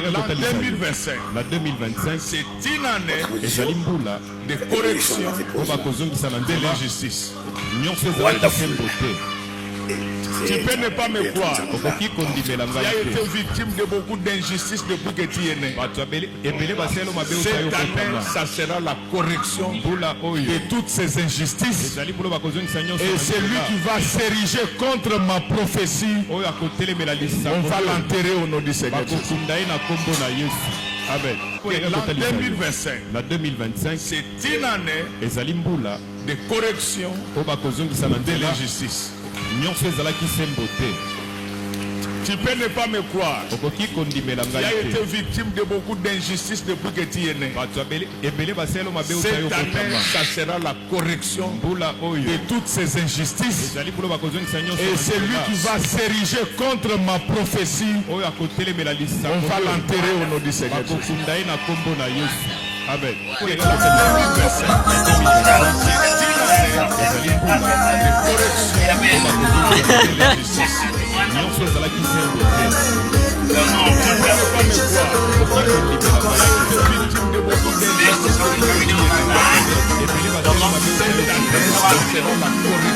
l'an 2025, na 2025 c'est une année ezali mbula de correction oyo bakozongisa na de nzela l'injustice. nyonso ezalaki sembo te. Tu peux ne pas me croire. okoki kondimela Tu ngai as été te victime de beaucoup d'injustices depuis que tu es né. bato ebele baselo mabe Cette otayo année, kokanga ça sera la correction mbula oyo de toutes ces injustices. ezali mbula bakozongisa nyonso Et na celui nzela. qui va s'ériger contre ma prophétie, oyo akotelemela on lisango va l'enterrer au nom du Seigneur. bakokunda ye na kombo na yesu. amen. L'an 2025, na 2025 c'est une année ezali mbula de correction oyo bakozongisa na de nzela l'injustice. nyonso ezalaki sembo te. Tu peux ne pas me croire. okoki kondimela Tu as ngai été te victime de beaucoup d'injustices depuis que tu es né. bato ebele baselo mabe otayo Cette année, kokanga ça sera la correction mbula oyo de toutes ces injustices. ezali mbula bakozongisa nyonso Et na celui nzela. qui va s'ériger contre ma prophétie, oyo akotelemela on lisango va l'enterrer au nom du Seigneur. bakokunda ye na kombo na yesu. amen. ezali mbula nyonso ezalaki sembo te.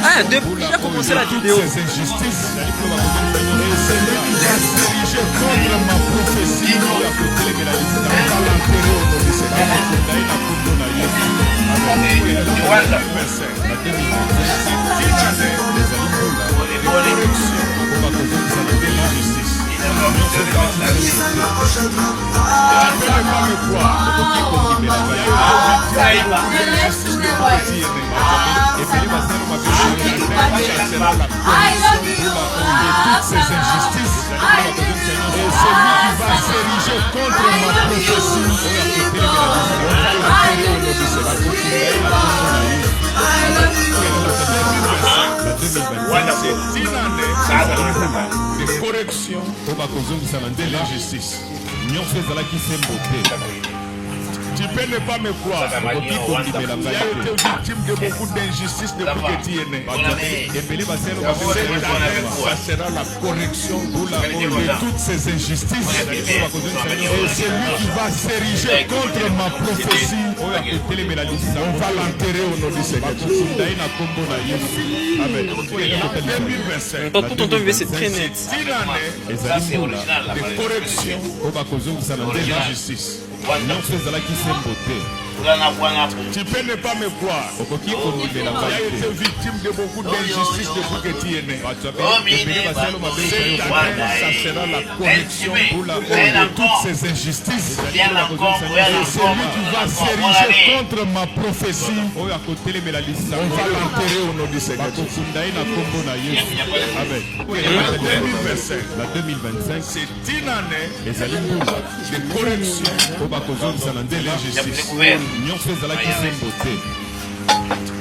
Ah, depuis j'ai commencé la vidéo. Ces injustices, et celui qui va s'ériger contre ma prophétie, on va l'enterrer au nom du Seigneur. Ces injustices, et celui qui va s'ériger contre ma prophétie, on va l'enterrer au nom du Seigneur. C'est une année de correction oyo bakozongisa na de nzela l'injustice. nyonso ezalaki sembo te. Tu peux ne pas me croire. okoki kondimela Tu ngai as été te victime de beaucoup d'injustices depuis que tu es né. bato ebele baselo mabe Cette otayo année, kokanga ça sera la correction de toutes ces injustices. oyo bakozongisa Et nyonso celui qui va s'ériger contre ma prophétie, oyo akotelemela on lisango va l'enterrer au nom du Seigneur. bakokunda ye na kombo na yesu. amen. En 2025, Tonton Vivé, c'est très net. c'est une année ezali mbula de correction oyo bakozongisa na de nzela l'injustice. nyonso ezalaki sembo te. Tu peux ne pas me croire. okoki kondimela Tu as ngai été te victime de beaucoup d'injustices depuis que tu es né. bato ebele baselo mabe otayo Cette kokanga année, ça sera la correction mbula de oyo toutes ces injustices. bakozongisa Et nyonso celui qui va s'ériger contre ma prophétie, oyo akotelemela on lisango va l'enterrer au nom du Seigneur. bakokunda ye na kombo na yesu. amen. En 2025, na 2025 c'est une année ezali mbula de correction oyo bakozongisa na de nzela l'injustice. nyonso ezalaki sembo te.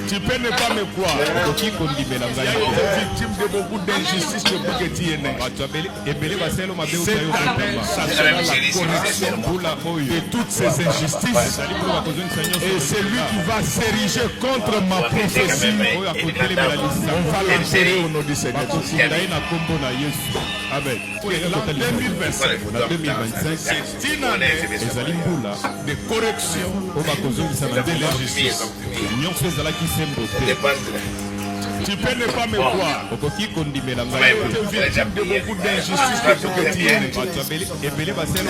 Tu peux ne pas me croire. okoki kondimela Tu as ngai été te victime de beaucoup d'injustices depuis que tu es né. bato ebele baselo mabe Cette otayo année, kokanga ça sera la correction mbula oyo de toutes ces injustices. ezali mbula bakozongisa Et nyonso celui qui va s'ériger contre ma prophétie, oyo akotelemela on lisango va l'enterrer au nom du Seigneur. bakokunda ye na kombo na yesu. amen. En 2025, na 2025 c'est une année ezali mbula de correction oyo bakozongisa na de nzela l'injustice. nyonso ezalaki sembo te. Tu peux ne pas me croire. okoki kondimela Tu as ngai été te victime de beaucoup d'injustices depuis que tu es né. bato ebele baselo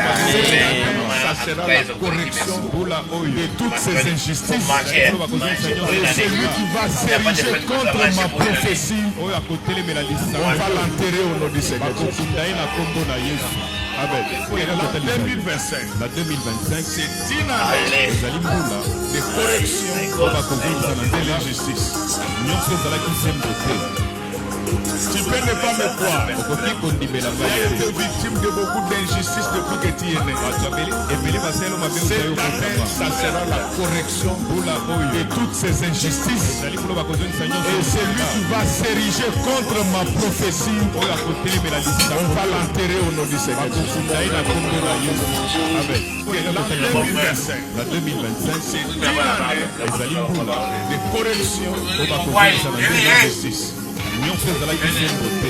Ça sera la correction mbula oyo de toutes ces injustices. oyo bakozongisa Et nyonso celui qui va s'ériger contre ma prophétie, oyo akotelemela on lisango va l'enterrer au nom du Seigneur. bakokunda ye na kombo na yesu. amen. En 2025, na 2025 c'est une année ezali mbula de correction oyo bakozongisa na de nzela l'injustice. nyonso ezalaki sembo te. Tu peux ne pas me croire. okoki kondimela Tu as ngai été te victime de beaucoup d'injustices depuis que tu es né. bato ebele baselo mabe otayo Cette année, kokanga ça sera la correction mbula oyo de toutes ces injustices. ezali mbula bakozongisa Et nyonso celui qui va s'ériger contre ma prophétie, oyo akotelemela on lisango va l'enterrer au nom du Seigneur. bakokunda ye na kombo na yesu. amen. En 2025, na 2025 c'est une année ezali mbula de correction oyo bakozongisa na de nzela l'injustice. nyonso ezalaki sembo te.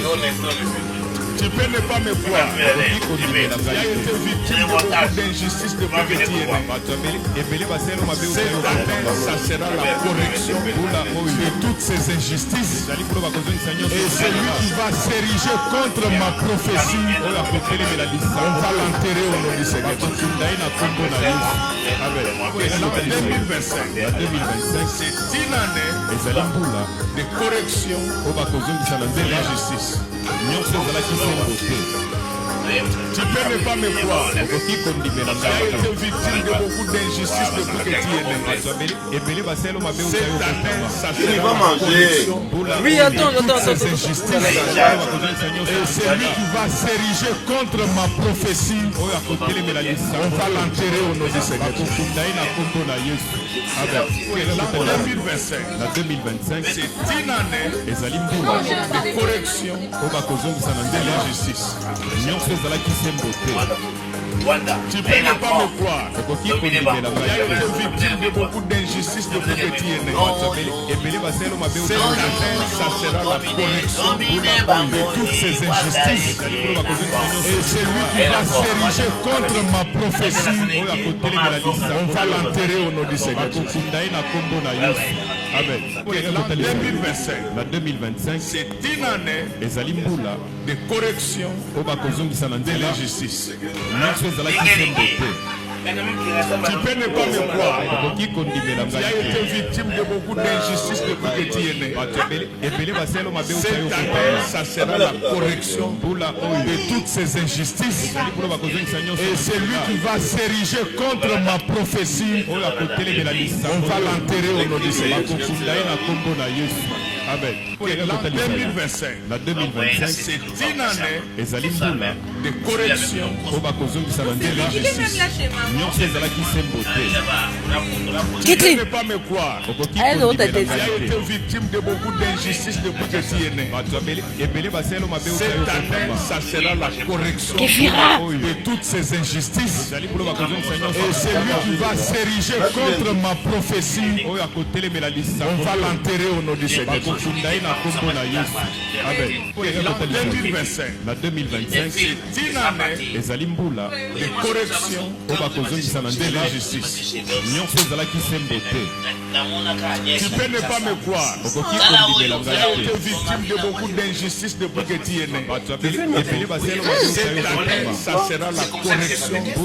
Tu peux ne pas me croire. Il a été victime de beaucoup d'injustices de pauvreté. Cette année, ça sera la correction de toutes ces injustices. Et celui qui va s'ériger contre ma prophétie, on va l'enterrer au nom du Seigneur. La 2025, c'est une année de correction de l'injustice. Tu peux ne pas me croire. Il a été victime de beaucoup d'injustices depuis que tu es né. Cette année, ça sera la correction. Oui, attends. Ces injustices. Et celui qui va s'ériger contre ma prophétie, on va l'enterrer au nom du Seigneur. La 2025, c'est une année de correction de l'injustice. Tu peux ne pas me croire. Il a été victime de beaucoup d'injustices depuis que tu es né. Cette année, ça sera la correction de toutes ces injustices. Et celui qui va s'ériger contre ma prophétie, on va l'enterrer au nom du Seigneur. Amen. La 2025, c'est une année de correction de l'injustice. Tu peux ne pas me croire. Tu as été victime de beaucoup d'injustices depuis que tu es né. Cette année, ça sera la correction de toutes ces injustices. Et celui qui va s'ériger contre ma prophétie, on va l'enterrer au nom du Seigneur. Amen. La 2025, c'est une année de correction de l'injustice. Tu ne peux pas me croire. Tu as été victime de beaucoup d'injustices depuis que tu es né. Cette année, ça sera la correction de toutes ces injustices. Et celui qui va s'ériger contre ma prophétie, on va l'enterrer au nom du Seigneur. La 2025, c'est une année de correction de l'injustice. Tu peux ne pas me croire. Tu as été victime de beaucoup d'injustices depuis que tu es né. Cette année, ça sera la correction de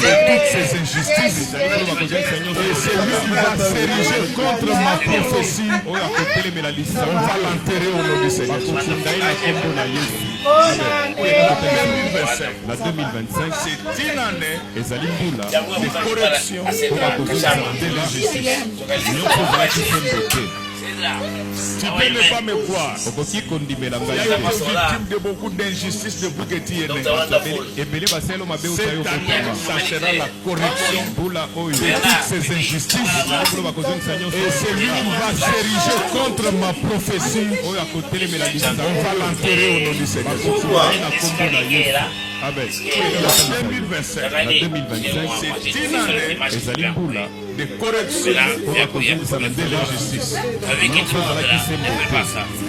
toutes ces injustices. Et celui qui va s'ériger contre ma prophétie, on va l'enterrer au nom du Seigneur. La 2025, c'est une année de correction de l'injustice. Tu peux ne pas me croire. Tu as été victime de beaucoup d'injustices depuis que tu es né. Cette année, ça sera la correction de toutes ces injustices. Et celui qui va s'ériger contre ma prophétie, on va l'enterrer au nom du Seigneur. Amen. La 2025, c'est une année de correction de l'injustice.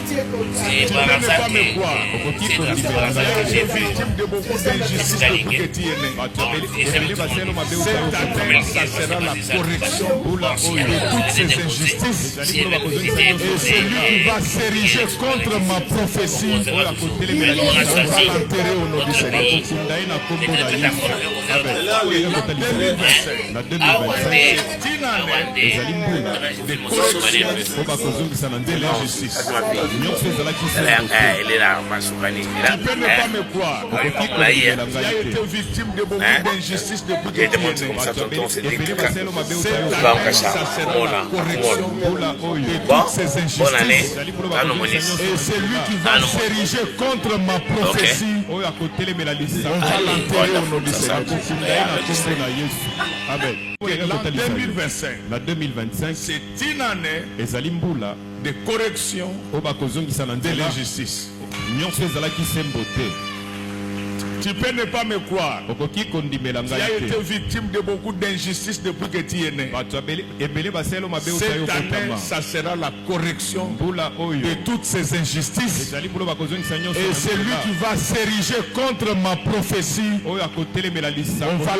Tu ne peux pas me croire. Tu as été victime de beaucoup d'injustices depuis que tu es né. Cette année, ça sera la correction de toutes ces injustices. Et celui qui va s'ériger contre ma prophétie, on va l'enterrer au nom du Seigneur. La 2025, c'est une année de correction de l'injustice. Tu peux ne pas me croire. Tu as été victime de beaucoup d'injustices depuis que tu es né. Cette année, ça sera la correction de toutes ces injustices. Et celui qui va s'ériger contre ma prophétie, on va l'enterrer au nom du Seigneur. Amen. La 2025, c'est une année de correction de l'injustice. Tu peux ne pas me croire. okoki kondimela Tu as ngai été te victime de beaucoup d'injustices depuis que tu es né. bato ebele baselo mabe otayo Cette année, kotama ça sera la correction mbula oyo de toutes ces injustices. ezali mpulo bakozongisa nyonso Et na celui nzela. qui va s'ériger contre ma prophétie, oyo akotelemela on lisango va